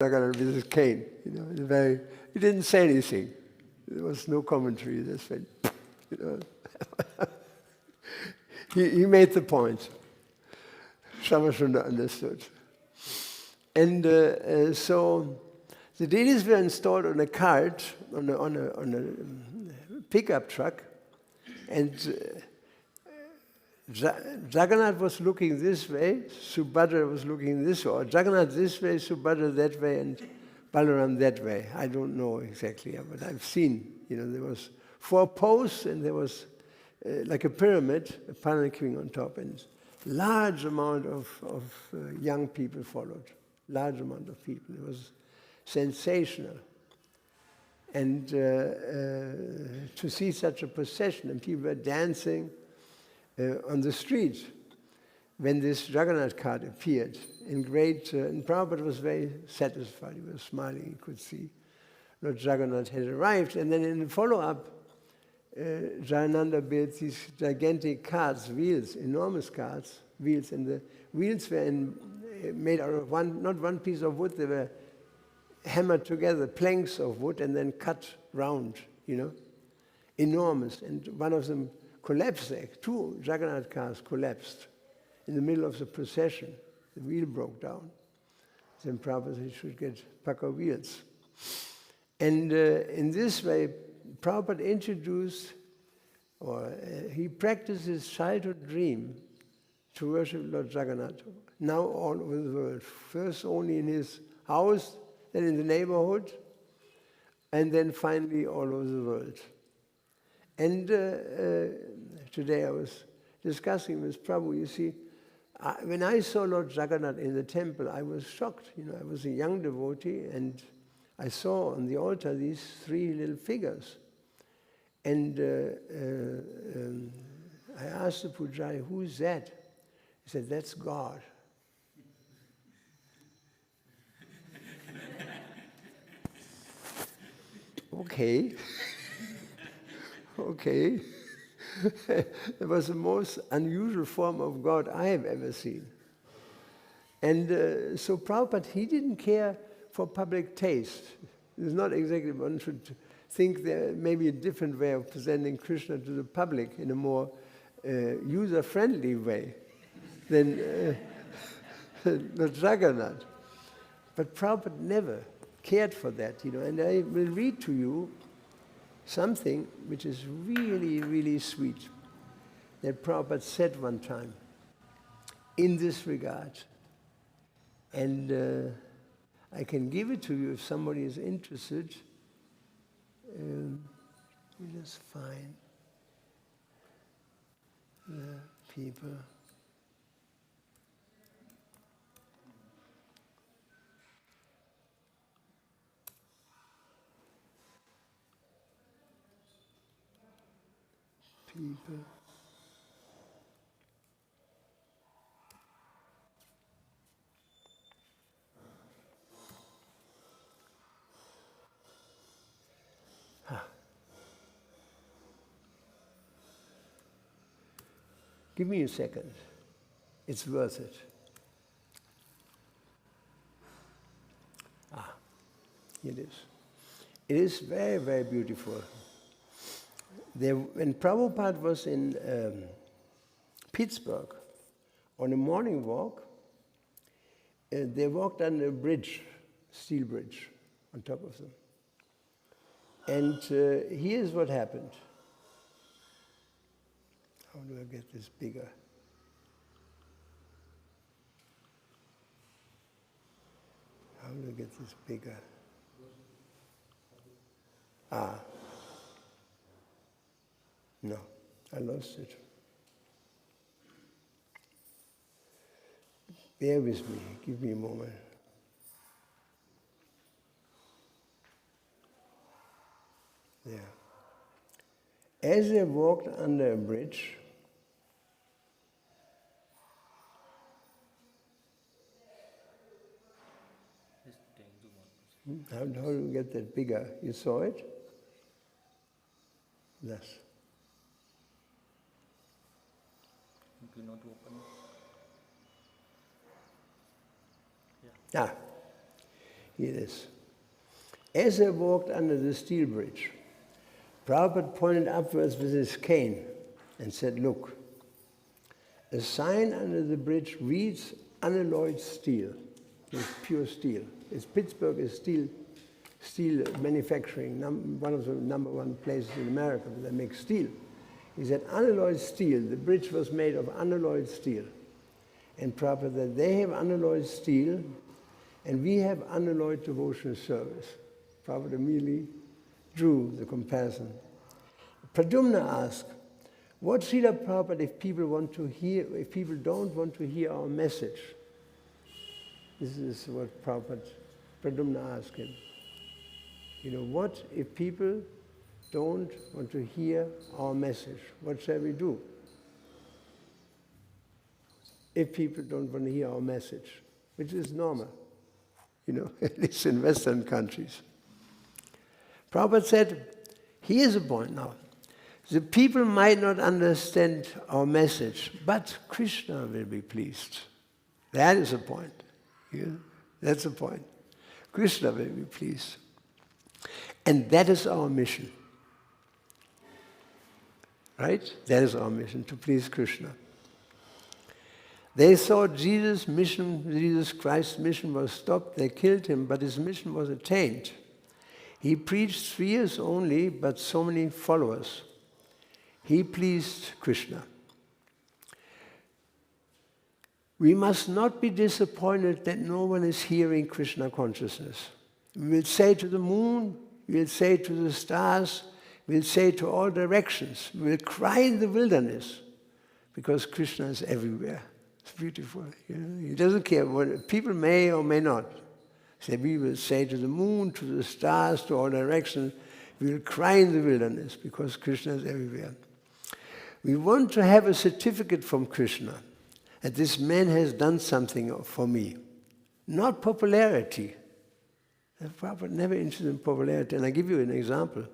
Jagannath with his cane. He didn't say anything. There was no commentary. He just went, he made the point. Shamashunda understood. And so the deities were installed on a cart, on a pickup truck, and Jagannath was looking this way, Subhadra was looking this way, or Jagannath this way, Subhadra that way, and Balaram that way. I don't know exactly, but I've seen, there was 4 posts, and there was like a pyramid, a palanquin on top, and large amount of young people followed, large amount of people. It was sensational. And to see such a procession, and people were dancing on the street when this Jagannath cart appeared in great, and Prabhupada was very satisfied. He was smiling. He could see Lord Jagannath had arrived. And then in the follow-up, Jayananda built these gigantic carts, wheels, enormous carts, wheels, and the wheels were made out of not one piece of wood. They were hammered together, planks of wood, and then cut round, enormous. And one of them collapsed there. 2 Jagannath cars collapsed in the middle of the procession. The wheel broke down. Then Prabhupada said he should get pucker wheels. And in this way, Prabhupada introduced, or he practiced his childhood dream to worship Lord Jagannath, now all over the world. First only in his house, then in the neighborhood, and then finally all over the world. And today I was discussing with Prabhu, you see, when I saw Lord Jagannath in the temple, I was shocked. I was a young devotee, and I saw on the altar these 3 little figures. And I asked the Pujari, who's that? He said, that's God. Okay. Okay. It was the most unusual form of God I have ever seen. And so Prabhupada, he didn't care for public taste. It's not exactly, one should think there may be a different way of presenting Krishna to the public in a more user-friendly way than the Jagannath. But Prabhupada never cared for that, and I will read to you something which is really, really sweet that Prabhupada said one time in this regard. And I can give it to you if somebody is interested. We just find the people. People. Give me a second. It's worth it. Here it is. It is very, very beautiful. When Prabhupada was in Pittsburgh on a morning walk, they walked on a bridge, steel bridge, on top of them. And here's what happened. How do I get this bigger? How do I get this bigger? No, I lost it. Bear with me, give me a moment. There. As they walked under a bridge, how do you get that bigger? You saw it? Thus. Do not open. Here it is. As I walked under the steel bridge, Prabhupada pointed upwards with his cane and said, look, a sign under the bridge reads unalloyed steel. It's pure steel. It's Pittsburgh is steel manufacturing, one of the #1 places in America where they make steel. He said unalloyed steel. The bridge was made of unalloyed steel. And Prabhupada said they have unalloyed steel and we have unalloyed devotional service. Prabhupada immediately drew the comparison. Pradyumna asked, what Srila Prabhupada if people don't want to hear our message? This is what Pradyumna asked him. You know, what if people don't want to hear our message? What shall we do? If people don't want to hear our message, which is normal, you know, at least in Western countries. Prabhupada said, here's the point now. The people might not understand our message, but Krishna will be pleased. That is the point. Yeah? That's the point. Krishna will be pleased. And that is our mission. Right? That is our mission, to please Krishna. They thought Jesus' Christ's mission was stopped. They killed him, but his mission was attained. He preached 3 years only, but so many followers. He pleased Krishna. We must not be disappointed that no one is hearing Krishna consciousness. We will say to the moon, we will say to the stars, we will say to all directions. We will cry in the wilderness because Krishna is everywhere. It's beautiful. You know? He doesn't care what people may or may not. So we will say to the moon, to the stars, to all directions, we will cry in the wilderness because Krishna is everywhere. We want to have a certificate from Krishna that this man has done something for me. Not popularity. Prabhupada never interested in popularity. And I give you an example.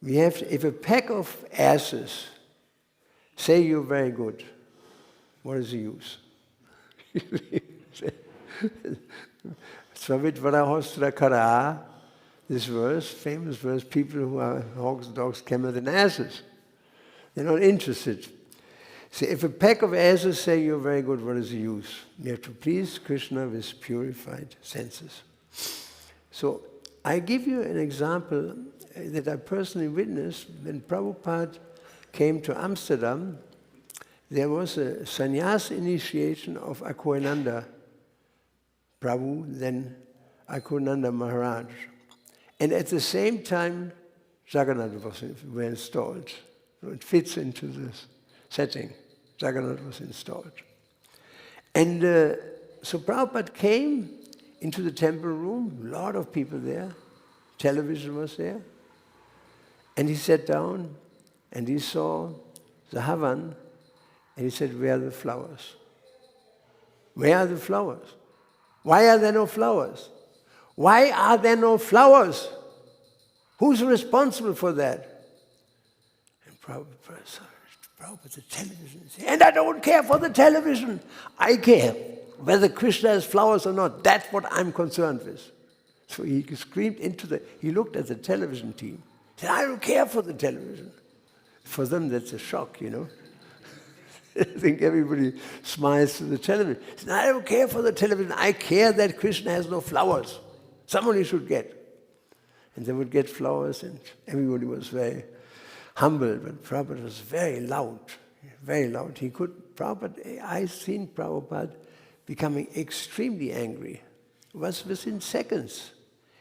We have if a pack of asses say you're very good, what is the use? Svavitvarahostra kara, this verse, famous verse, people who are hogs, dogs, camels, and asses. They're not interested. So if a pack of asses say you're very good, what is the use? You have to please Krishna with purified senses. So I give you an example that I personally witnessed when Prabhupada came to Amsterdam. There was a sannyas initiation of Akhoyananda Prabhu, then Akhoyananda Maharaj. And at the same time, Jagannath was installed. So it fits into this setting. Jagannath was installed. And so Prabhupada came into the temple room, a lot of people there, television was there, and he sat down and he saw the Havan, and he said, where are the flowers? Where are the flowers? Why are there no flowers? Why are there no flowers? Who's responsible for that? And Prabhupada, the television. And I don't care for the television. I care whether Krishna has flowers or not. That's what I'm concerned with. So he screamed he looked at the television team. He said, I don't care for the television. For them, that's a shock, you know. I think everybody smiles to the television. He said, I don't care for the television. I care that Krishna has no flowers. Somebody should get. And they would get flowers, and everybody was very humble, but Prabhupada was very loud, very loud. I've seen Prabhupada becoming extremely angry. It was within seconds.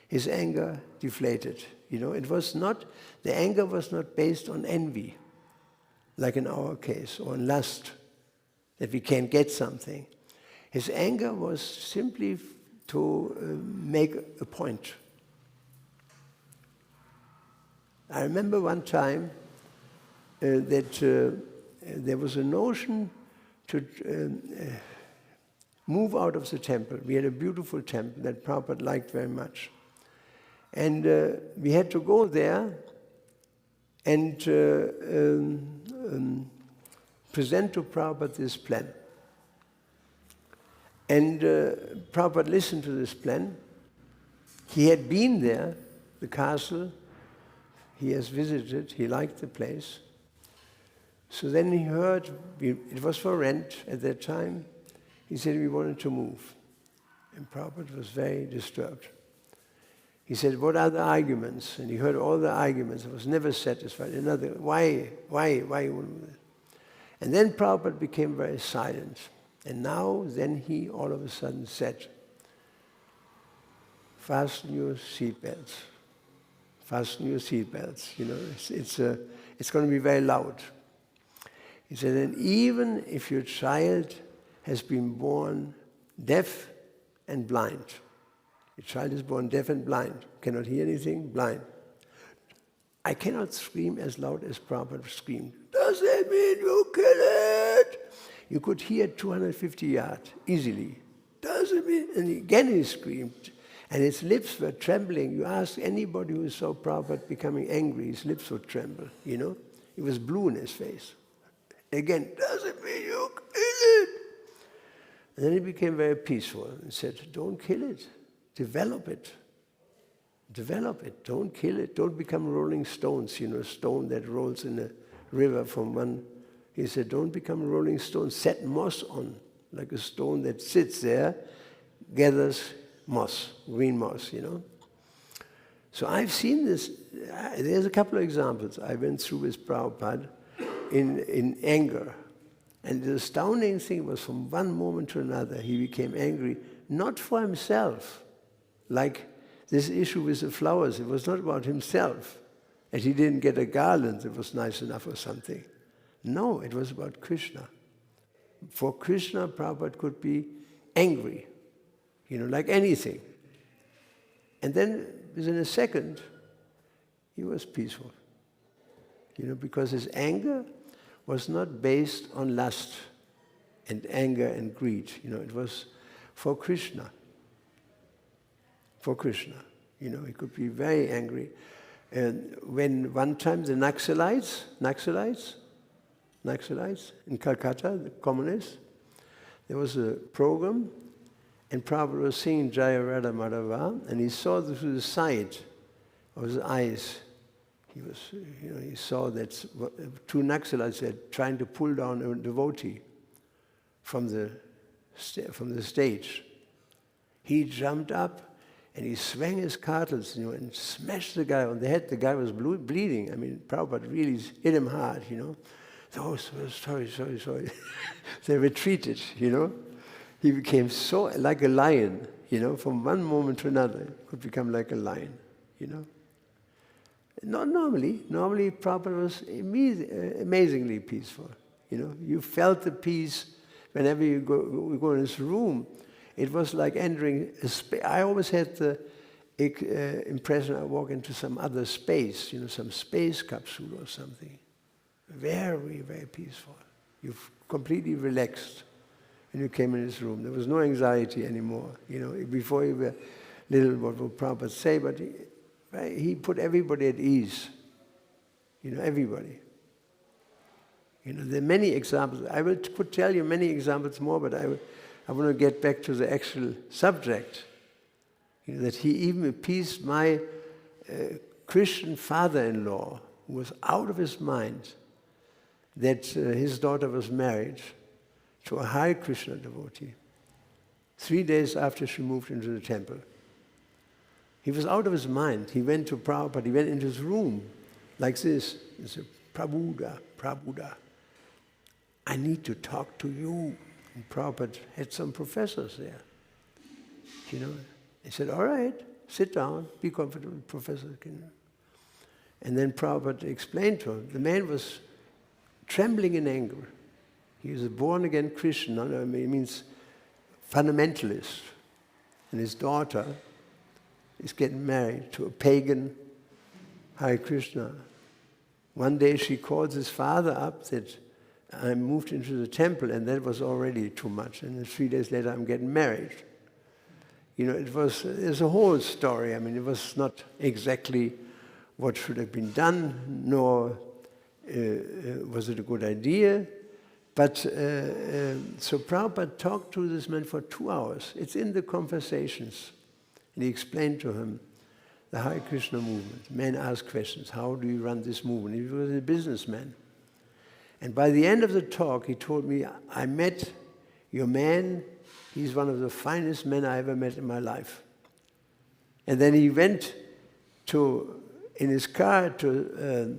His anger deflated. You know, the anger was not based on envy, like in our case, or on lust, that we can't get something. His anger was simply to make a point. I remember one time that there was a notion to move out of the temple. We had a beautiful temple that Prabhupada liked very much. And we had to go there and present to Prabhupada this plan. And Prabhupada listened to this plan. He had been there, the castle. He has visited. He liked the place. So then he heard, it was for rent at that time. He said we wanted to move. And Prabhupada was very disturbed. He said, what are the arguments? And he heard all the arguments. I was never satisfied. Another, why you want to do that? And then Prabhupada became very silent. And now, then he all of a sudden said, fasten your seatbelts. Fasten your seatbelts. You know, it's going to be very loud. He said, and even if your child has been born deaf and blind, your child is born deaf and blind, cannot hear anything, blind. I cannot scream as loud as Prabhupada screamed. Does that mean you kill it? You could hear 250 yards easily. Does it mean? And again he screamed. And his lips were trembling. You ask anybody who saw Prabhupada becoming angry, his lips would tremble, you know? He was blue in his face. Again, does it mean you kill it? And then he became very peaceful and said, don't kill it. Develop it. Develop it. Don't kill it. Don't become rolling stones, you know, a stone that rolls in a river from one. He said, don't become a rolling stone. Set moss on, like a stone that sits there, gathers moss, green moss, you know. So I've seen this. There's a couple of examples I went through with Prabhupada in anger. And the astounding thing was from one moment to another, he became angry, not for himself, like this issue with the flowers. It was not about himself. And he didn't get a garland that was nice enough or something. No, it was about Krishna. For Krishna, Prabhupada could be angry, you know, like anything. And then within a second, he was peaceful. You know, because his anger was not based on lust and anger and greed. You know, it was for Krishna. For Krishna. You know, he could be very angry. And when one time the Naxalites in Calcutta, the communists, there was a program, and Prabhupada was singing Jaya Radha Madhava, and he saw through the side of his eyes. He was, you know, he saw that two Naxalites were trying to pull down a devotee from the stage. He jumped up and he swung his cartels, you know, and smashed the guy on the head. The guy was bleeding. I mean, Prabhupada really hit him hard, you know. Oh, sorry. They retreated, you know. He became so like a lion, you know, from one moment to another. He could become like a lion, you know. Not normally. Normally, Prabhupada was amazingly peaceful. You know, you felt the peace whenever you go in this room. It was like entering a space. I always had the impression I walk into some other space, you know, some space capsule or something. Very, very peaceful. You've completely relaxed when you came in this room. There was no anxiety anymore. You know, before you were little, what would Prabhupada say, but he put everybody at ease. You know, everybody. You know, there are many examples. I could tell you many examples more, but I want to get back to the actual subject. You know, that he even appeased my Christian father-in-law, who was out of his mind, that his daughter was married to a Hare Krishna devotee 3 days after she moved into the temple. He was out of his mind. He went to Prabhupada, he went into his room like this. He said, Prabhupada, I need to talk to you. And Prabhupada had some professors there. You know, he said, all right, sit down, be comfortable, professor. And then Prabhupada explained to him, the man was trembling in anger. He was a born-again Christian, it means fundamentalist. And his daughter is getting married to a pagan Hare Krishna. One day she calls his father up that I moved into the temple, and that was already too much. And then 3 days later, I'm getting married. You know, there's a whole story. I mean, it was not exactly what should have been done, nor was it a good idea. So Prabhupada talked to this man for 2 hours. It's in the conversations. And he explained to him the Hare Krishna movement. Men ask questions. How do you run this movement? He was a businessman. And by the end of the talk, he told me, I met your man. He's one of the finest men I ever met in my life. And then he went in his car to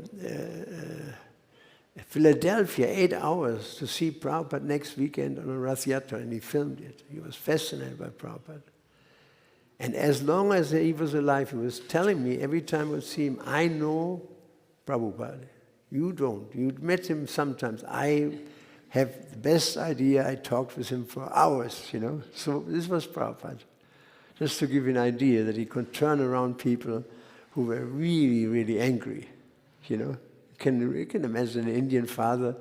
Philadelphia, 8 hours, to see Prabhupada next weekend on a Rath Yatra, and he filmed it. He was fascinated by Prabhupada. And as long as he was alive, he was telling me every time I would see him, I know Prabhupada. You don't. You met him sometimes. I have the best idea. I talked with him for hours, you know. So this was Prabhupada. Just to give you an idea that he could turn around people who were really, really angry, you know. You can imagine an Indian father,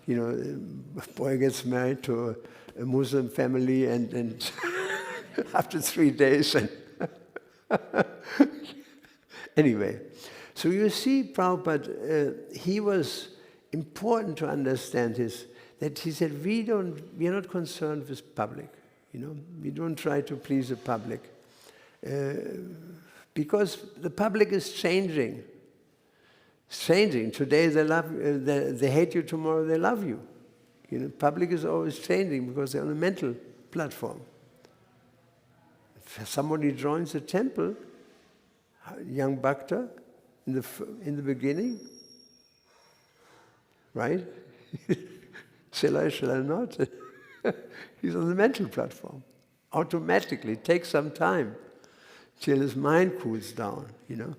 you know, a boy gets married to a Muslim family and after 3 days. And anyway, so you see Prabhupada, he was important to understand that he said, we are not concerned with public, you know. We don't try to please the public because the public is changing. It's changing. Today they hate you, tomorrow they love you. You know, public is always changing because they're on a mental platform. If somebody joins the temple, young bhakta, in the beginning, right? Shall I not? He's on the mental platform. Automatically, it takes some time till his mind cools down, you know.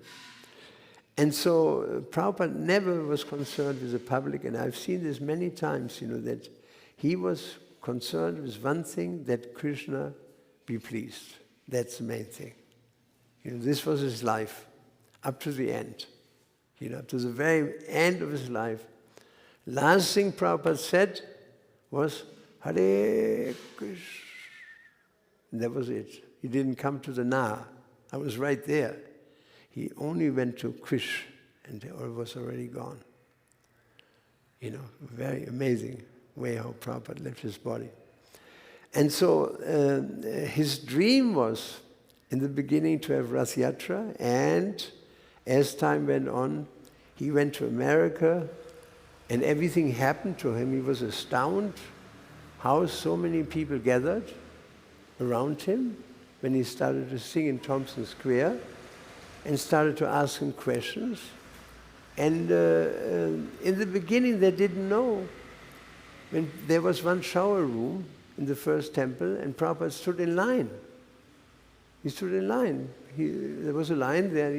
And so Prabhupada never was concerned with the public, and I've seen this many times, you know, that he was concerned with one thing, that Krishna be pleased. That's the main thing. You know, this was his life, up to the end. You know, up to the very end of his life. Last thing Prabhupada said was, Hare Krishna. And that was it. He didn't come to the Na. I was right there. He only went to Krish, and it was already gone. You know, very amazing way how Prabhupada left his body. And so his dream was, in the beginning, to have Rath Yatra, and as time went on, he went to America, and everything happened to him. He was astounded how so many people gathered around him when he started to sing in Thompson Square, and started to ask him questions. And in the beginning, they didn't know. When there was one shower room in the first temple, and Prabhupada stood in line. He stood in line. There was a line there.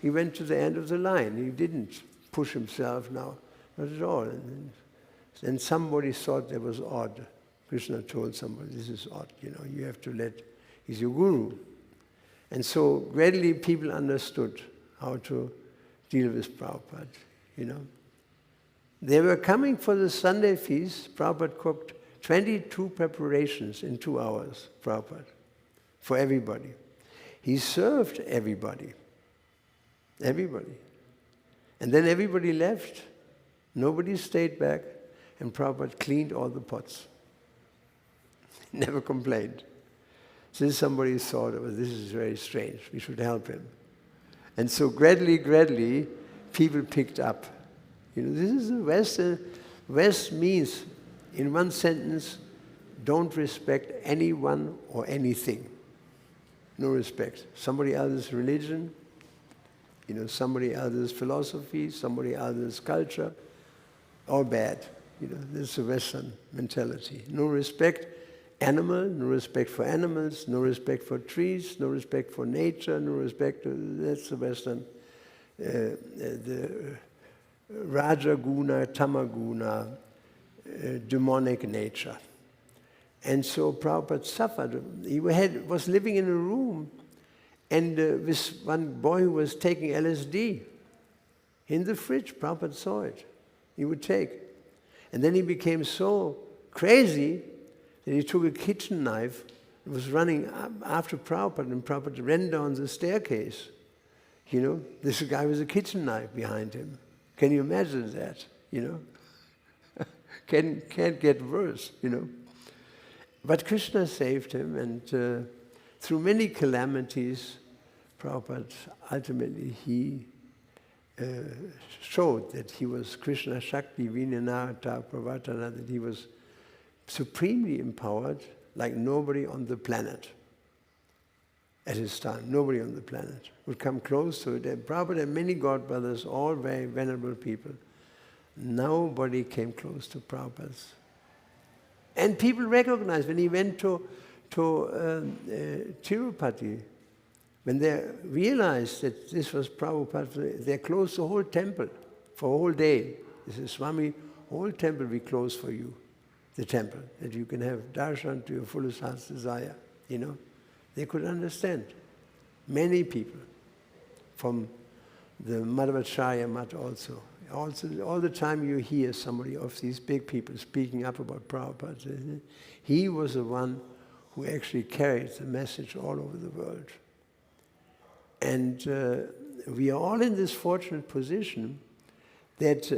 He went to the end of the line. He didn't push himself now, not at all. And somebody thought that was odd. Krishna told somebody, this is odd, you know, you have to he's your guru. And so gradually people understood how to deal with Prabhupada, you know. They were coming for the Sunday feast. Prabhupada cooked 22 preparations in 2 hours, Prabhupada, for everybody. He served everybody. Everybody. And then everybody left. Nobody stayed back. And Prabhupada cleaned all the pots. Never complained. Since somebody thought, oh, this is very strange, we should help him. And so gradually, people picked up. You know, this is the West. West means, in one sentence, don't respect anyone or anything. No respect. Somebody else's religion, you know, somebody else's philosophy, somebody else's culture, all bad. You know, this is the Western mentality. No respect. Animal, no respect for animals, no respect for trees, no respect for nature, no respect, that's the Western, the Rajaguna, Tamaguna, demonic nature. And so Prabhupada suffered. He was living in a room and with one boy who was taking LSD in the fridge. Prabhupada saw it. He would take. And then he became so crazy that he took a kitchen knife and was running after Prabhupada, and Prabhupada ran down the staircase. You know, this guy with a kitchen knife behind him. Can you imagine that, you know? can't get worse, you know. But Krishna saved him, and through many calamities, Prabhupada ultimately he showed that he was Krishna Shakti Vinyanata Pravartana, that he was supremely empowered like nobody on the planet at his time. Nobody on the planet would come close to it. Prabhupada had many godbrothers, all very venerable people. Nobody came close to Prabhupada's. And people recognized when he went to Tirupati, when they realized that this was Prabhupada, they closed the whole temple for a whole day. They said, Swami, whole temple we close for you, the temple, that you can have darshan to your fullest heart's desire, you know. They could understand. Many people from the Madhvacharya Mat also. All the time you hear somebody of these big people speaking up about Prabhupada, he was the one who actually carried the message all over the world. And we are all in this fortunate position that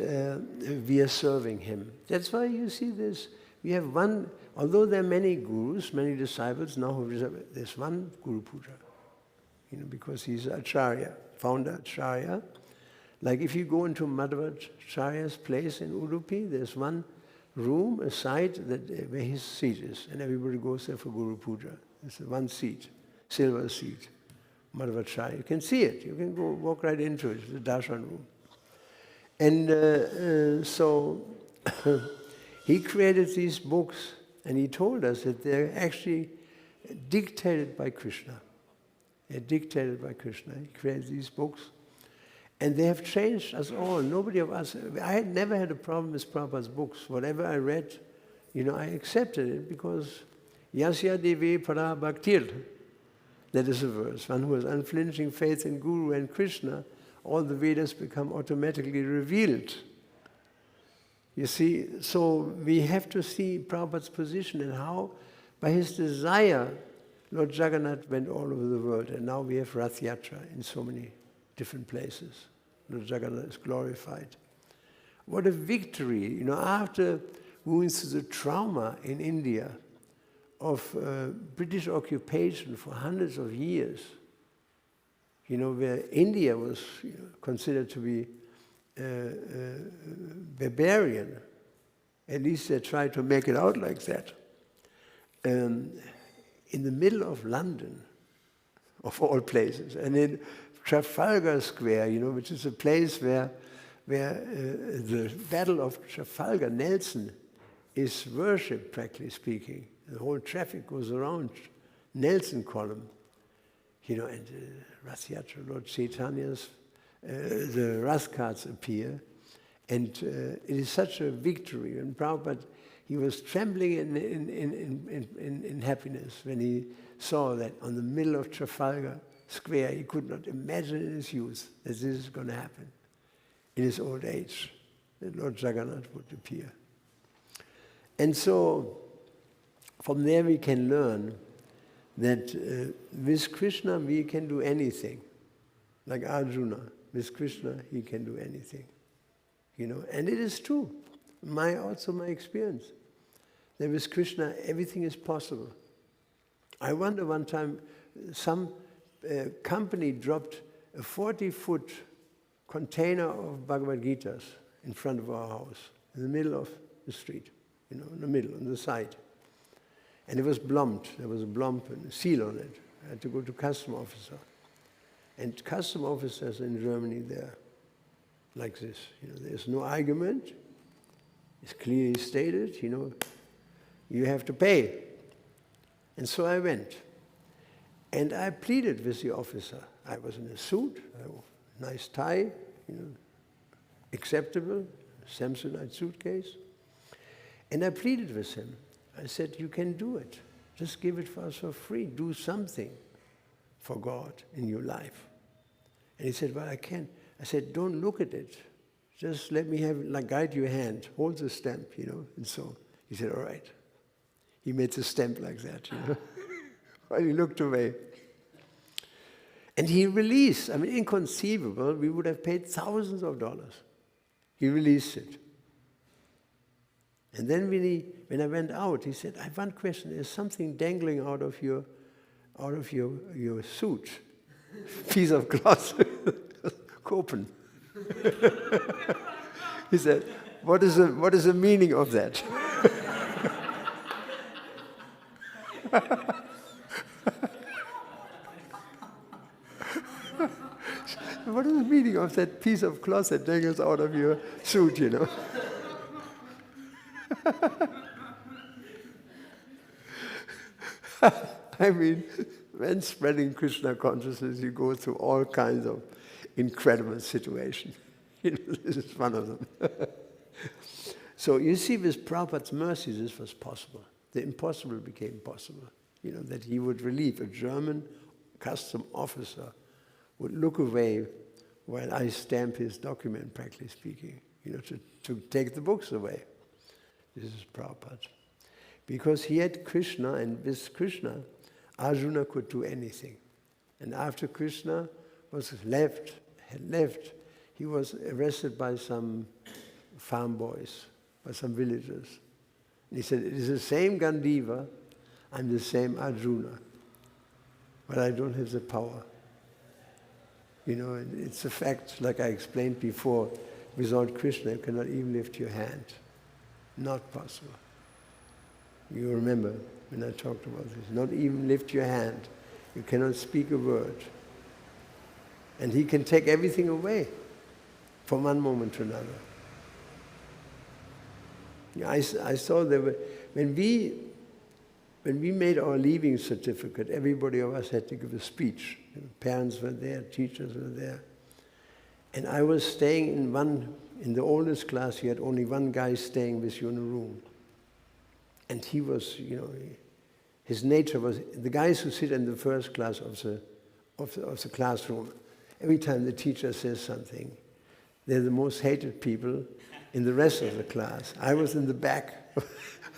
we are serving him. That's why you see this. We have one, although there are many gurus, many disciples, now there's one Guru Puja, you know, because he's Acharya, founder Acharya. Like if you go into Madhvacharya's place in Udupi, there's one room, a site where his seat is, and everybody goes there for Guru Puja. It's one seat, silver seat, Madhvacharya. You can see it. You can go walk right into it. It's the darshan room. And so he created these books, and he told us that they're actually dictated by Krishna. They're dictated by Krishna. He created these books. And they have changed us all. Nobody of us, I had never had a problem with Prabhupada's books. Whatever I read, you know, I accepted it because Yasya Devi Para Bhaktir, that is a verse. One who has unflinching faith in Guru and Krishna, all the Vedas become automatically revealed. You see, so we have to see Prabhupada's position and how, by his desire, Lord Jagannath went all over the world. And now we have Rath Yatra in so many different places. Lord Jagannath is glorified. What a victory, you know, after going through the trauma in India of British occupation for hundreds of years, you know, where India was considered to be barbarian. At least they tried to make it out like that. In the middle of London, of all places, and in Trafalgar Square, you know, which is a place where the Battle of Trafalgar, Nelson, is worshipped, practically speaking. The whole traffic goes around Nelson column, you know, and Rath Yatra, Lord Chaitanya's, the Rath carts appear, and it is such a victory. And Prabhupada, he was trembling in happiness when he saw that on the middle of Trafalgar Square, he could not imagine in his youth that this is going to happen. In his old age, that Lord Jagannath would appear. And so, from there we can learn that with Krishna we can do anything. Like Arjuna, with Krishna he can do anything. You know, and it is true. Also my experience. That with Krishna everything is possible. I wonder one time some company dropped a 40-foot container of Bhagavad Gitas in front of our house, in the middle of the street, you know, in the middle, on the side. And it was blummed. There was a blump and a seal on it. I had to go to custom officer. And custom officers in Germany, they're like this. You know, there's no argument. It's clearly stated, you know, you have to pay. And so I went. And I pleaded with the officer. I was in a suit, a nice tie, you know, acceptable, Samsonite suitcase. And I pleaded with him. I said, you can do it. Just give it for us for free. Do something for God in your life. And he said, well, I can't. I said, don't look at it. Just let me have, like, guide your hand. Hold the stamp, you know. And so he said, all right. He made the stamp like that, you know. While he looked away. And he released, I mean, inconceivable, we would have paid thousands of dollars. He released it. And then when I went out, he said, I have one question, there's something dangling out of your suit. Piece of cloth. Kopen. He said, what is the meaning of that? What is the meaning of that piece of cloth that dangles out of your suit, you know? I mean, when spreading Krishna consciousness, you go through all kinds of incredible situations. You know, this is one of them. So you see, with Prabhupada's mercy, this was possible. The impossible became possible. You know, that he would relieve a German custom officer would look away while I stamp his document, practically speaking, you know, to take the books away. This is Prabhupada. Because he had Krishna, and with Krishna, Arjuna could do anything. And after Krishna had left, he was arrested by some farm boys, by some villagers. And he said, it is the same Gandiva, I'm the same Arjuna, but I don't have the power. You know, it's a fact, like I explained before, without Krishna you cannot even lift your hand. Not possible. You remember when I talked about this. Not even lift your hand. You cannot speak a word. And he can take everything away from one moment to another. Yeah, I saw there were, when we made our leaving certificate, everybody of us had to give a speech. You know, parents were there, teachers were there. And I was staying in the oldest class, you had only one guy staying with you in a room. And he was, you know, his nature was, the guys who sit in the first class of the classroom, every time the teacher says something, they're the most hated people in the rest of the class. I was in the back.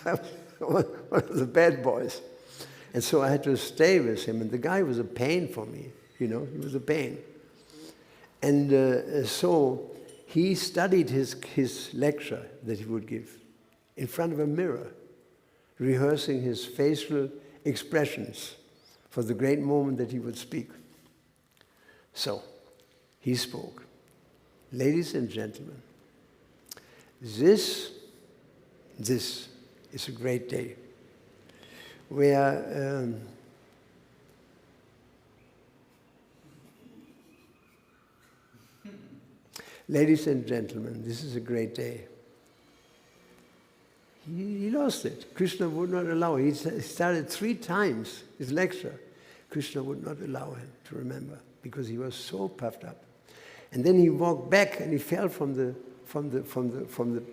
I was one of the bad boys. And so I had to stay with him, and the guy was a pain for me, you know, he was a pain. And so he studied his lecture that he would give in front of a mirror, rehearsing his facial expressions for the great moment that he would speak. So, he spoke. Ladies and gentlemen, this is a great day where ladies and gentlemen, this is a great day. He lost it. Krishna would not allow it. He started 3 times his lecture. Krishna would not allow him to remember because he was so puffed up. And then he walked back and he fell from the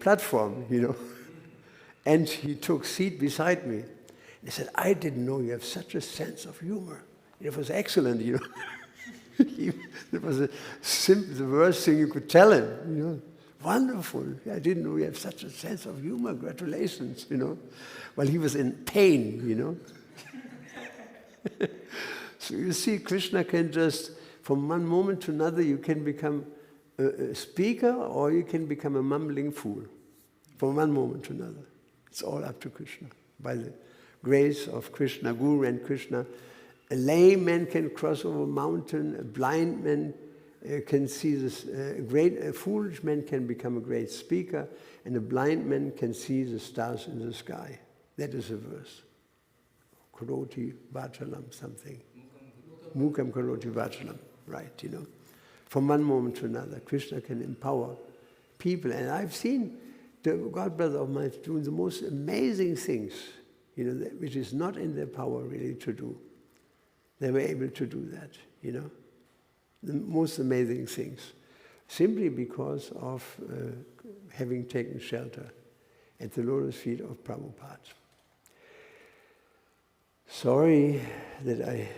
platform, you know. And he took seat beside me. He said, I didn't know you have such a sense of humor. It was excellent, you know. It was the worst thing you could tell him, you know. Wonderful. I didn't know you have such a sense of humor. Congratulations, you know. Well, he was in pain, you know. So you see, Krishna can just, from one moment to another, you can become a speaker or you can become a mumbling fool. From one moment to another. It's all up to Krishna. By the grace of Krishna, Guru and Krishna, a lame man can cross over a mountain, a blind man can see this, a foolish man can become a great speaker, and a blind man can see the stars in the sky. That is a verse. Karoti Vachalam something. Mukam Karoti Vachalam. Right, you know. From one moment to another, Krishna can empower people. And I've seen the godbrother of mine doing the most amazing things, you know, which is not in their power really to do. They were able to do that, you know. The most amazing things, simply because of having taken shelter at the lotus feet of Prabhupada. Sorry that I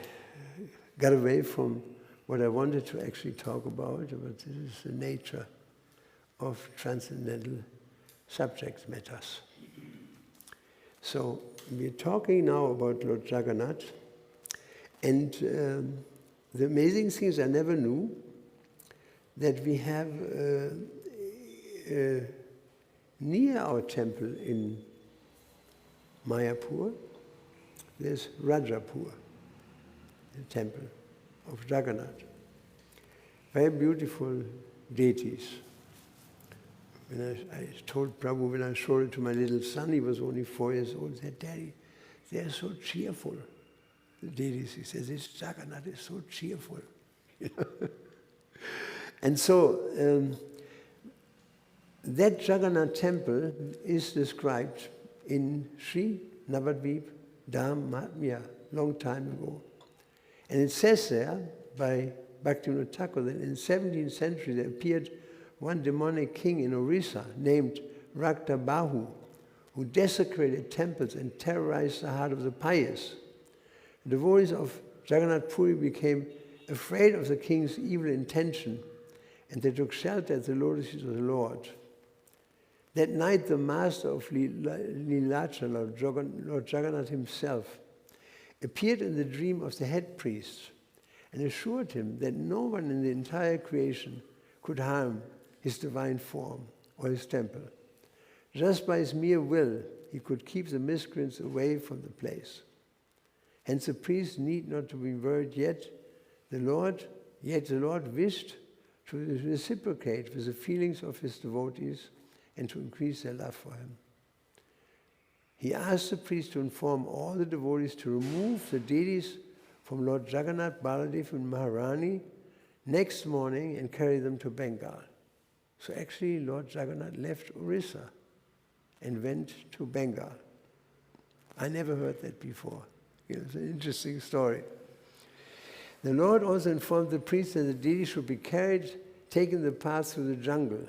got away from what I wanted to actually talk about, but this is the nature of transcendental subject matters. So we're talking now about Lord Jagannath, and the amazing things I never knew, that we have near our temple in Mayapur, there's Rajapur, the temple of Jagannath. Very beautiful deities. When I told Prabhu, when I showed it to my little son, he was only 4 years old, he said, "Daddy, they're so cheerful." The deities, he says, this Jagannath is so cheerful. And so, that Jagannath temple is described in Sri Navadvip Dham Mahatmya, long time ago. And it says there, by Bhaktivinoda Thakur, that in the 17th century there appeared one demonic king in Orissa named Rakta Bahu, who desecrated temples and terrorized the heart of the pious. The devotees of Jagannath Puri became afraid of the king's evil intention, and they took shelter at the lotus feet of the Lord. That night, the master of Leelachal, Lord Jagannath himself, appeared in the dream of the head priest and assured him that no one in the entire creation could harm his divine form or his temple. Just by his mere will, he could keep the miscreants away from the place. Hence the priest need not to be worried yet the Lord wished to reciprocate with the feelings of his devotees and to increase their love for him. He asked the priest to inform all the devotees to remove the deities from Lord Jagannath, Baladev and Maharani next morning and carry them to Bengal. So actually Lord Jagannath left Orissa and went to Bengal. I never heard that before. It's an interesting story. The Lord also informed the priest that the deities should be carried, taking the path through the jungle.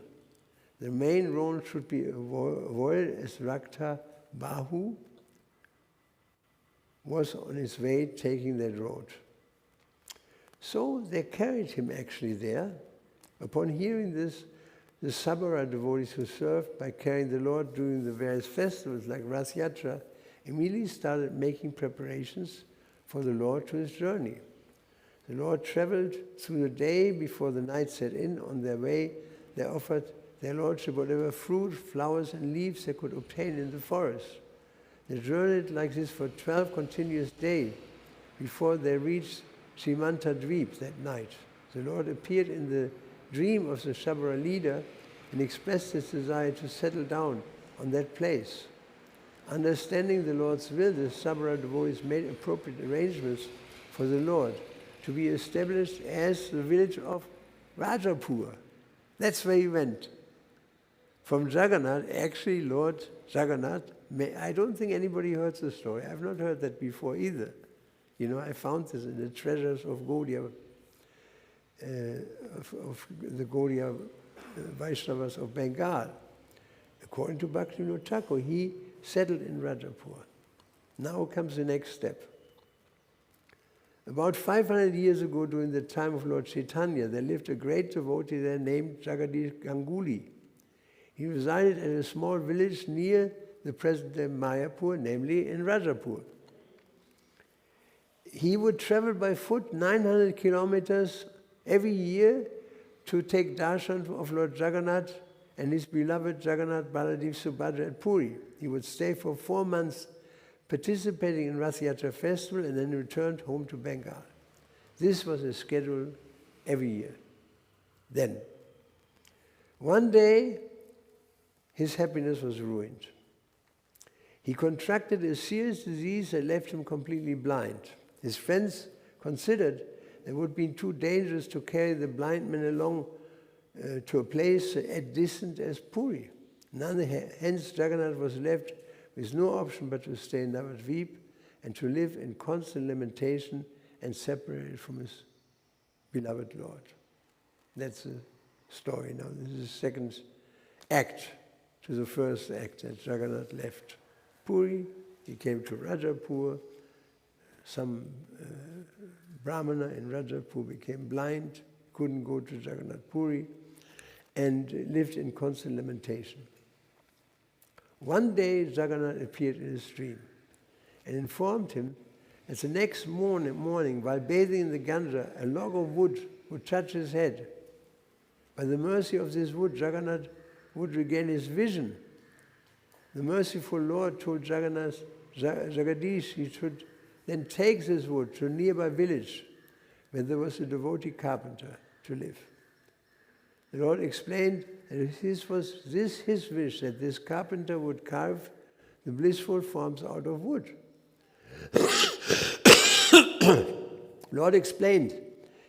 The main road should be avoided as Rakta Bahu was on his way taking that road. So they carried him actually there. Upon hearing this, the Sabara devotees who served by carrying the Lord during the various festivals like Snan Yatra immediately started making preparations for the Lord to his journey. The Lord traveled through the day before the night set in. On their way, they offered their Lordship whatever fruit, flowers, and leaves they could obtain in the forest. They journeyed like this for 12 continuous days before they reached Simanta Dweep that night. The Lord appeared in the dream of the Sabara leader and expressed his desire to settle down on that place. Understanding the Lord's will, the Sabara devotees made appropriate arrangements for the Lord to be established as the village of Rajapur. That's where he went. From Jagannath, actually Lord Jagannath, I don't think anybody heard the story. I've not heard that before either. You know, I found this in the treasures of Gaudiya, of the Gaudiya Vaishnavas of Bengal. According to Bhaktivinoda Thakur, he settled in Rajapur. Now comes the next step. About 500 years ago, during the time of Lord Chaitanya, there lived a great devotee there named Jagadish Ganguly. He resided at a small village near the present-day Mayapur, namely in Rajapur. He would travel by foot 900 kilometers every year to take darshan of Lord Jagannath and his beloved Jagannath, Baladev, Subhadra at Puri. He would stay for 4 months participating in Rath Yatra festival and then returned home to Bengal. This was his schedule every year. Then, one day, his happiness was ruined. He contracted a serious disease that left him completely blind. His friends considered it would be too dangerous to carry the blind man along to a place as distant as Puri. Hence, Jagannath was left with no option but to stay in Navadvip and to live in constant lamentation and separated from his beloved Lord. That's the story now. This is the second act to the first act that Jagannath left Puri. He came to Rajapur. Some Brahmana in Rajapur became blind, couldn't go to Jagannath Puri, and lived in constant lamentation. One day, Jagannath appeared in his dream and informed him that the next morning, while bathing in the Ganga, a log of wood would touch his head. By the mercy of this wood, Jagannath would regain his vision The merciful Lord told Jagadish he should then take this wood to a nearby village where there was a devotee carpenter to live. The Lord explained that his wish, that this carpenter would carve the blissful forms out of wood. Lord explained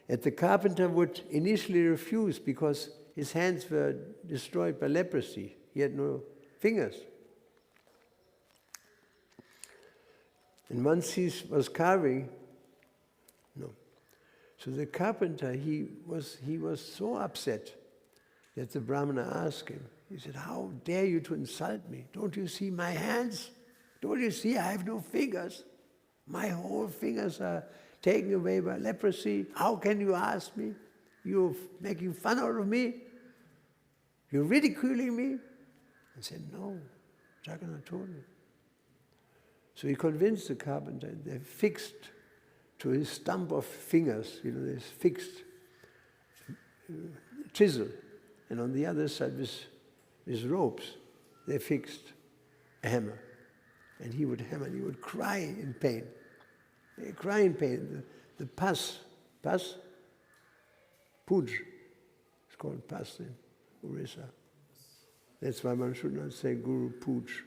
that the carpenter would initially refuse because his hands were destroyed by leprosy. He had no fingers. And once he was carving, no. So the carpenter, he was so upset that the Brahmana asked him, he said, "How dare you to insult me? Don't you see my hands? Don't you see I have no fingers? My whole fingers are taken away by leprosy. How can you ask me? You're making fun out of me? You're ridiculing me?" I said, "No, Jagannath told me." So he convinced the carpenter, they fixed to his stump of fingers, this fixed chisel. And on the other side with ropes, they fixed a hammer. And he would hammer, and he would cry in pain. He'd cry in pain. The pus, puj, it's called pus in Orissa. That's why one should not say Guru Puj.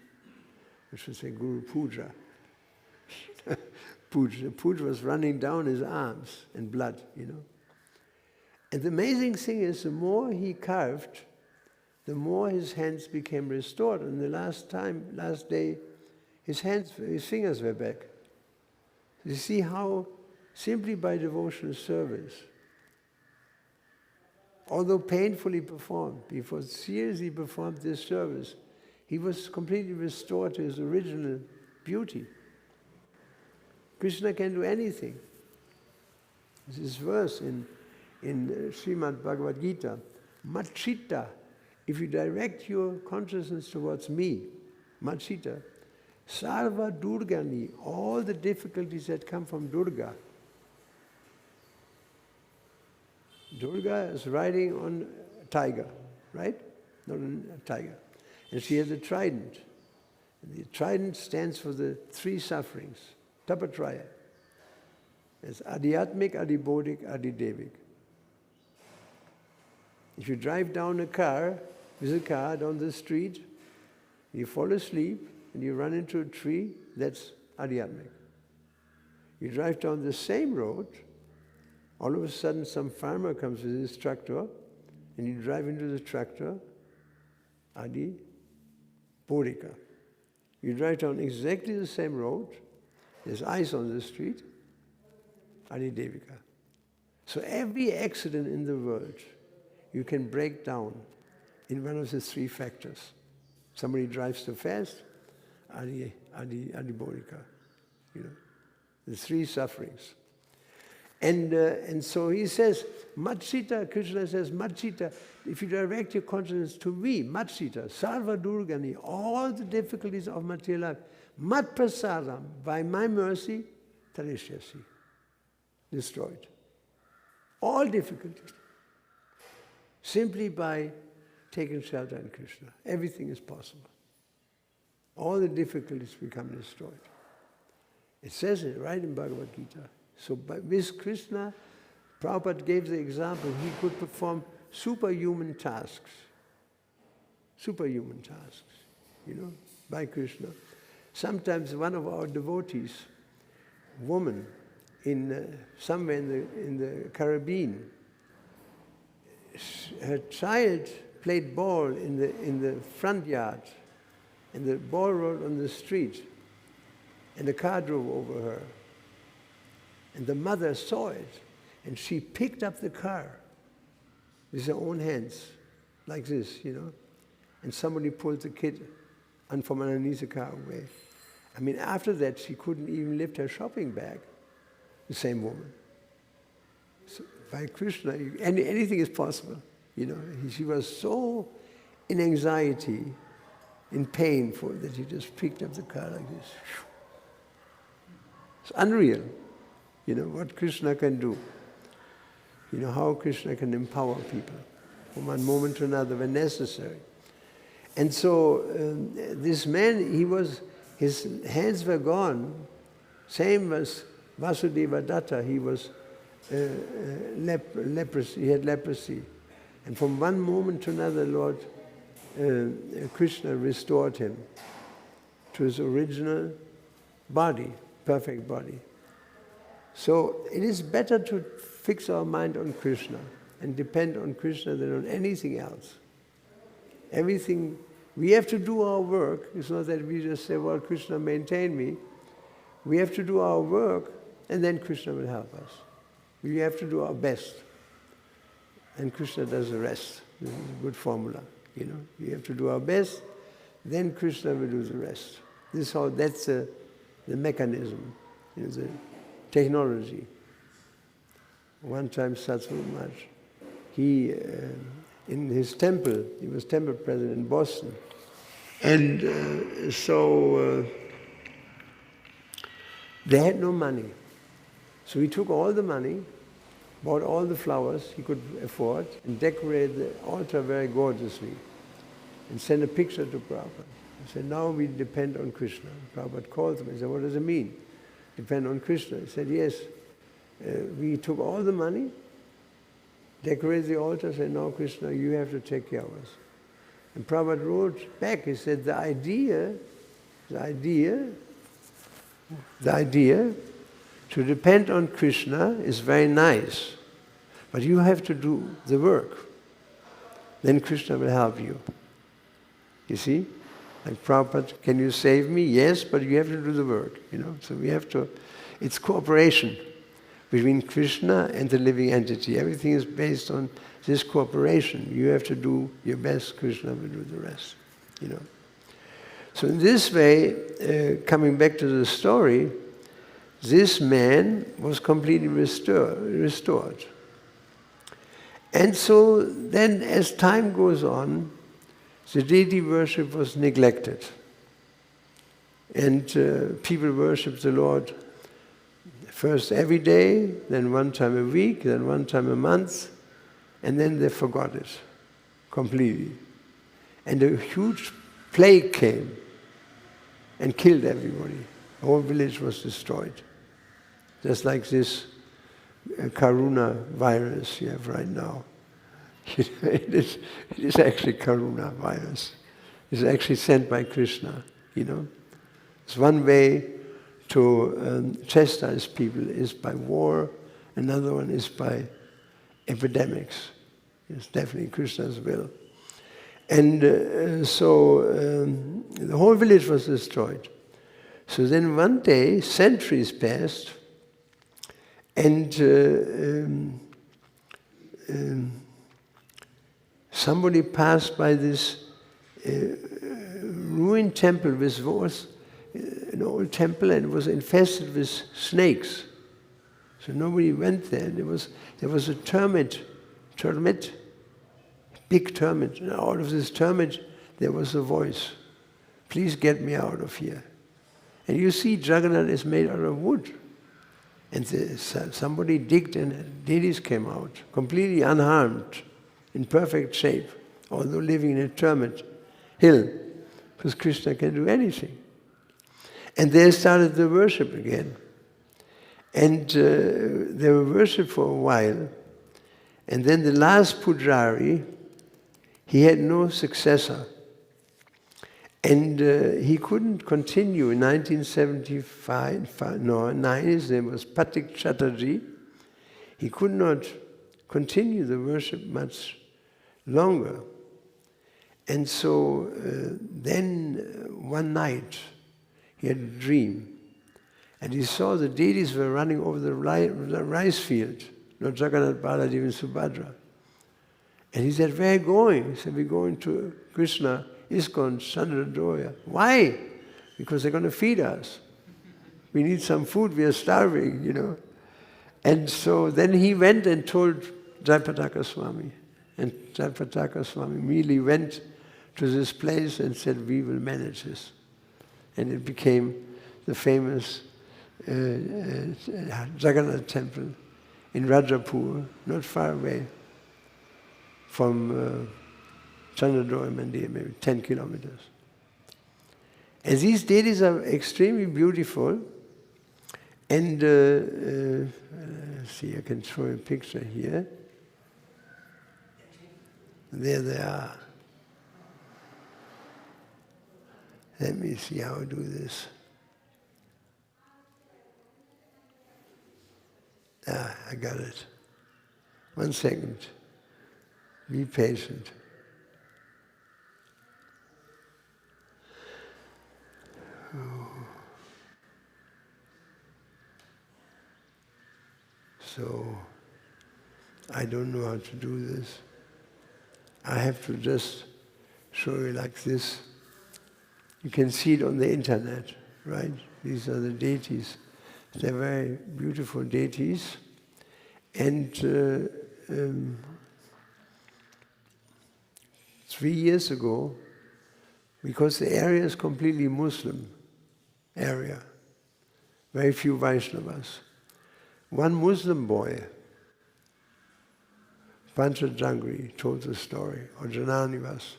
We should say Guru Puja. Puj. The puj was running down his arms in blood, And the amazing thing is, the more he carved, the more his hands became restored. And the last day, his fingers were back. You see how simply by devotional service, although painfully performed, before seriously performed this service, he was completely restored to his original beauty. Krishna can do anything. This is verse in Srimad Bhagavad Gita, Machita, if you direct your consciousness towards me, Machita, Sarva Durgani, all the difficulties that come from Durga. Durga is riding on a tiger, right? Not on a tiger. And she has a trident. And the trident stands for the three sufferings, Tapatraya. It's Adhyatmik, Adhibodhik, Adhidevik. If you drive down with a car down the street, you fall asleep and you run into a tree, that's Adhyatmik. You drive down the same road, all of a sudden some farmer comes with his tractor and you drive into the tractor, Adhibodhika. You drive down exactly the same road, there's ice on the street, Adhidevika. So every accident in the world you can break down in one of the three factors. Somebody drives too fast, Adhibodhika, the three sufferings. And so he says, Machita, Krishna says, Machita, if you direct your consciousness to me, Machita, Sarva Durgani, all the difficulties of material life, Mat Prasadam, by my mercy, Tarishyasi, destroyed. All difficulties. Simply by taking shelter in Krishna. Everything is possible. All the difficulties become destroyed. It says it right in Bhagavad Gita. So with Krishna, Prabhupada gave the example, he could perform superhuman tasks. Superhuman tasks, by Krishna. Sometimes one of our devotees, woman, somewhere in the Caribbean, her child played ball in the front yard, and the ball rolled on the street, and the car drove over her. And the mother saw it, and she picked up the car with her own hands, like this, and somebody pulled the kid from underneath the car away. After that, she couldn't even lift her shopping bag, the same woman. So by Krishna, anything is possible. She was so in anxiety, in pain that he just picked up the car like this. It's unreal, what Krishna can do. How Krishna can empower people from one moment to another when necessary. And so this man, his hands were gone. Same as Vasudeva Datta, he was leprosy. He had leprosy. And from one moment to another, Lord Krishna restored him to his original body, perfect body. So it is better to fix our mind on Krishna and depend on Krishna than on anything else. Everything, we have to do our work. It's not that we just say, well, Krishna maintain me. We have to do our work, and then Krishna will help us. We have to do our best, and Krishna does the rest. This is a good formula, you know. We have to do our best, then Krishna will do the rest. That's the mechanism, you know, the technology. One time Satsuma Maharaj, he, in his temple, he was temple president in Boston, and so they had no money. So he took all the money, bought all the flowers he could afford, and decorated the altar very gorgeously, and sent a picture to Prabhupada. He said, now we depend on Krishna. Prabhupada called him and said, what does it mean? Depend on Krishna. He said, yes, we took all the money, decorated the altar, said, now Krishna, you have to take care of us. And Prabhupada wrote back, he said, the idea to depend on Krishna is very nice, but you have to do the work. Then Krishna will help you. You see? Like Prabhupada, can you save me? Yes, but you have to do the work, you know. So we have to, it's cooperation between Krishna and the living entity. Everything is based on this cooperation. You have to do your best, Krishna will do the rest, you know. So in this way, coming back to the story, this man was completely restored. And so then as time goes on, the deity worship was neglected. And people worshiped the Lord first every day, then one time a week, then one time a month, and then they forgot it completely. And a huge plague came and killed everybody. The whole village was destroyed. Just like this Karuna virus you have right now. It is actually Karuna virus. It's actually sent by Krishna, you know. It's one way to chastise people is by war, another one is by epidemics. It's definitely Krishna's will. And so the whole village was destroyed. So then one day, centuries passed, and somebody passed by this ruined temple, which was an old temple, and it was infested with snakes. So nobody went there. There was a termit, big termit. And out of this termit, there was a voice. Please get me out of here. And you see, Jagannath is made out of wood. And somebody digged and deities came out, completely unharmed, in perfect shape, although living in a termit hill, because Krishna can do anything. And they started the worship again. And they were worshipped for a while. And then the last pujari, he had no successor. And he couldn't continue. In 1979, his name was Patik Chatterjee. He could not continue the worship much longer. And so then one night, he had a dream. And he saw the deities were running over the rice field, Lord Jagannath, Baladev, and Subhadra. And he said, where are you going? He said, we're going to Krishna, ISKCON South. Why? Because they're going to feed us. We need some food, we are starving, you know. And so then he went and told Jayapataka Swami. And Jayapataka Swami immediately went to this place and said, we will manage this. And it became the famous Jagannath temple in Rajapur, not far away from Chandradori Mandir, maybe 10 kilometers. And these deities are extremely beautiful. And let's see, I can show you a picture here. There they are. Let me see how I do this. Ah, I got it. 1 second. Be patient. So, I don't know how to do this. I have to just show you like this. You can see it on the internet, right? These are the deities. They're very beautiful deities. And 3 years ago, because the area is completely Muslim area, very few Vaishnavas, one Muslim boy, Pancha Jangri, told the story, or Jananivas.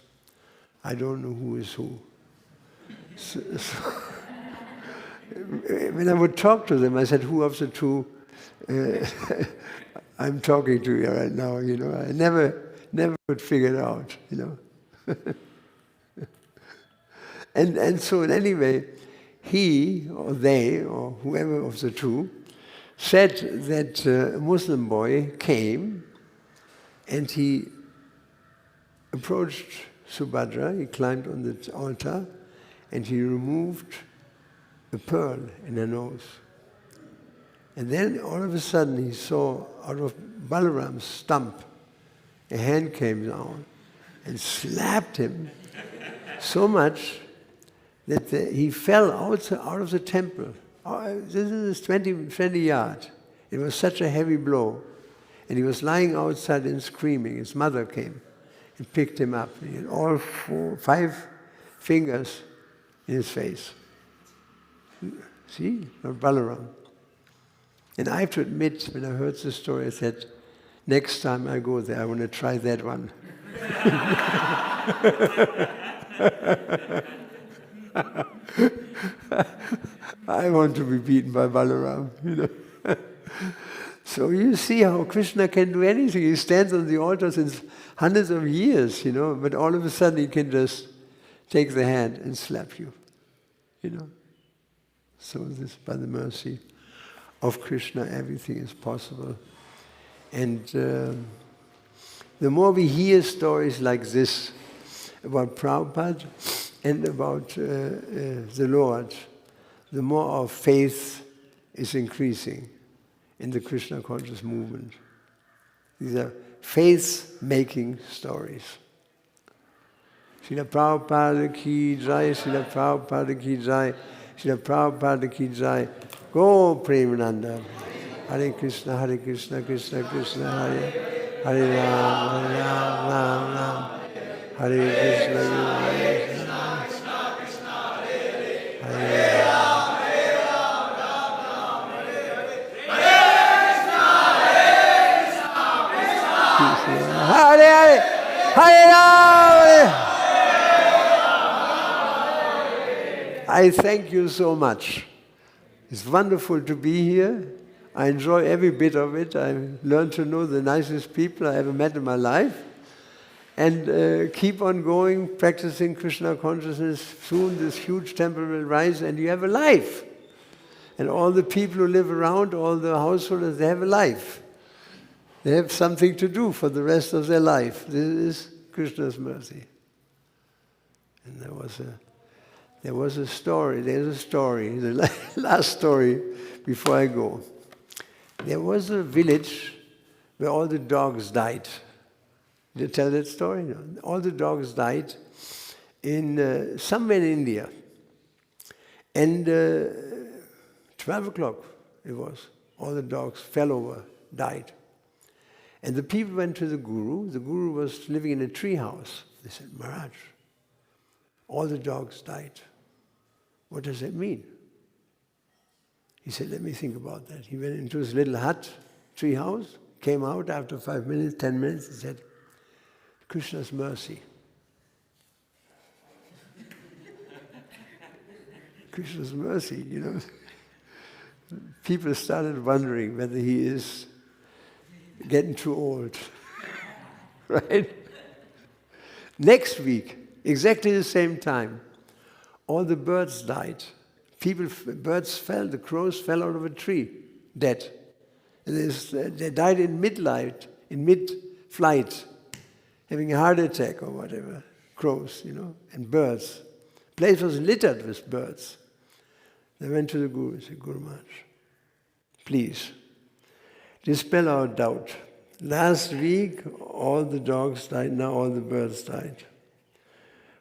I don't know who is who. So, when I would talk to them, I said, who of the two I'm talking to you right now, you know. I never could figure it out, you know. and so anyway, he or they or whoever of the two said that a Muslim boy came and he approached Subhadra, he climbed on the altar and he removed a pearl in her nose. And then all of a sudden he saw out of Balaram's stump, a hand came down and slapped him so much that he fell out of the temple. This is 20 yards. It was such a heavy blow. And he was lying outside and screaming. His mother came and picked him up. He had all 5 fingers in his face. See? Lord Balaram. And I have to admit, when I heard the story, I said, next time I go there, I want to try that one. I want to be beaten by Balaram, you know. So you see how Krishna can do anything. He stands on the altar since hundreds of years, you know, but all of a sudden he can just take the hand and slap you, you know. So this, by the mercy of Krishna, everything is possible. And the more we hear stories like this about Prabhupada and about the Lord, the more our faith is increasing in the Krishna conscious movement. These are faith-making stories. Srila Prabhupada ki jai, Srila Prabhupada ki jai, Srila Prabhupada ki jai. Go Premananda. Hare Krishna, Krishna Krishna, Hare Hare Ram, Ram Ram. Hare Krishna, Hare Krishna, Hare Hare Hare Ram. I thank you so much. It's wonderful to be here. I enjoy every bit of it. I've learned to know the nicest people I ever met in my life. And keep on going, practicing Krishna consciousness. Soon this huge temple will rise and you have a life. And all the people who live around, all the householders, they have a life. They have something to do for the rest of their life. This is Krishna's mercy. And there was a story, the last story before I go. There was a village where all the dogs died. Did I tell that story? No. All the dogs died in somewhere in India. And 12 o'clock it was. All the dogs fell over, died. And the people went to the Guru. The Guru was living in a tree house. They said, Maharaj, all the dogs died. What does that mean? He said, let me think about that. He went into his little hut, tree house, came out after 5 minutes, 10 minutes, and said, Krishna's mercy. Krishna's mercy, you know. People started wondering whether he is getting too old, right? Next week, exactly the same time, all the birds died. Birds fell, the crows fell out of a tree, dead. And they died in mid-flight, having a heart attack or whatever. Crows, you know, and birds. The place was littered with birds. They went to the Guru and said, Guru Maharaj, please, dispel our doubt. Last week, all the dogs died, now all the birds died.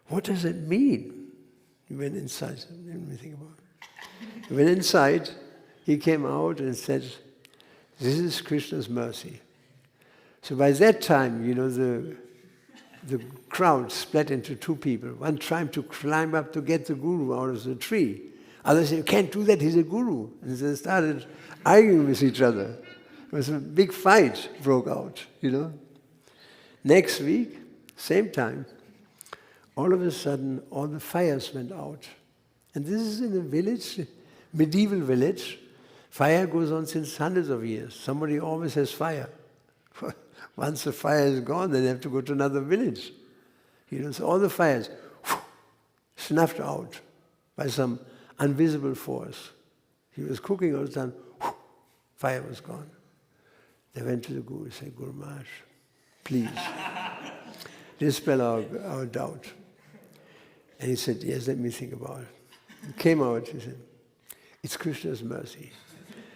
What does it mean? He went inside. Let me think about it. He went inside, he came out and said, this is Krishna's mercy. So by that time, you know, the crowd split into two people. One trying to climb up to get the Guru out of the tree. Others said, you can't do that, he's a Guru. And they started arguing with each other. It was a big fight broke out, you know. Next week, same time, all of a sudden, all the fires went out. And this is in a village, medieval village. Fire goes on since hundreds of years. Somebody always has fire. Once the fire is gone, then they have to go to another village. You know, so all the fires snuffed out by some invisible force. He was cooking all the time, fire was gone. They went to the Guru and said, Guru Maharaj, please, dispel our doubt. And he said, yes, let me think about it. He came out, he said, it's Krishna's mercy.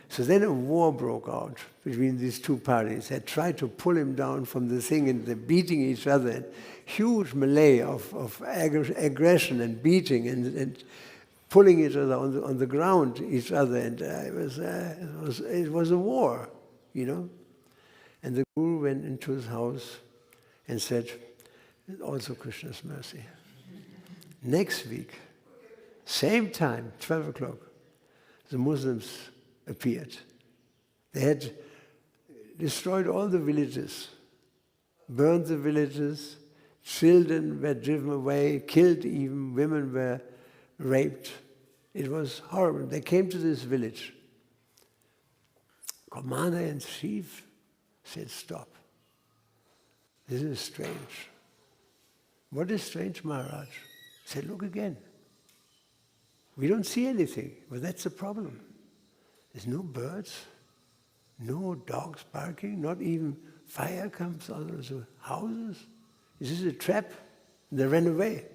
So then a war broke out between these two parties. They tried to pull him down from the thing and they're beating each other. And huge melee of aggression and beating and pulling each other on the ground, each other. And it was a war, you know. And the Guru went into his house and said, also Krishna's mercy. Next week, same time, 12 o'clock, the Muslims appeared. They had destroyed all the villages, burned the villages, children were driven away, killed even, women were raped. It was horrible. They came to this village. Commander-in-Chief said, stop. This is strange. What is strange, Maharaj? He said, look again. We don't see anything, but that's the problem. There's no birds, no dogs barking, not even fire comes out of the houses. This is a trap. And they ran away.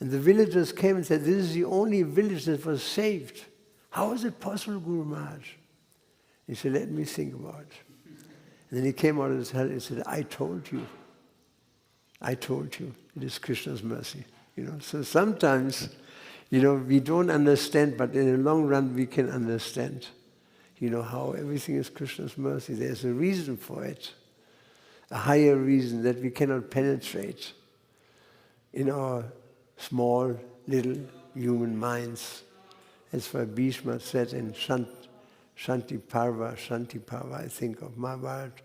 And the villagers came and said, this is the only village that was saved. How is it possible, Guru Maharaj? He said, let me think about it. And then he came out of his hell and said, I told you. I told you. It is Krishna's mercy. You know, so sometimes, you know, we don't understand, but in the long run we can understand, you know, how everything is Krishna's mercy. There's a reason for it, a higher reason that we cannot penetrate in our small, little human minds. As for Bhishma said in Shanti Parva, I think, of Mahabharata,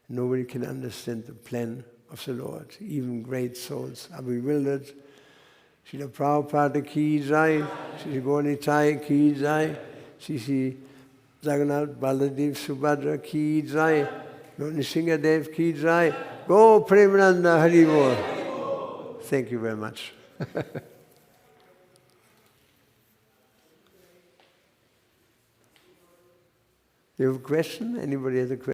nobody can understand the plan of the Lord. Even great souls are bewildered. Srila Prabhupada ki jai, Sri Gauranitai ki jai, Sri Jagannath Baladev Subhadra ki jai, Lord Nrsingadev ki jai, Go Premananda Hari Bol. Thank you very much. You have a question? Anybody has a question?